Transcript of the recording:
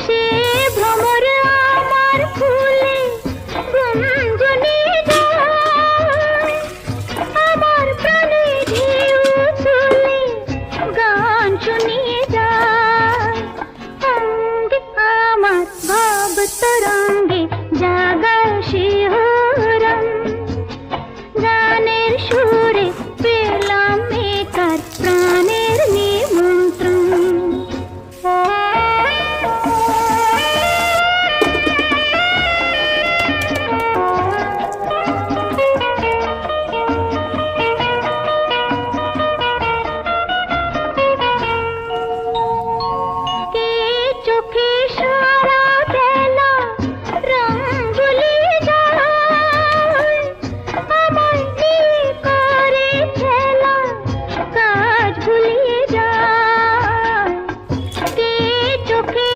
সে ভ্রমর আমার ফুলে গুঞ্জনে যায়, আমার প্রাণে ঢেউ চলে গান শুনিয়ে যায়। অঙ্গে আমার ভাব তরঙ্গে জাগায় শিহরণ, গানের সুরে পেলাম একার প্রাণের নিমন্ত্রণ। কে চোখে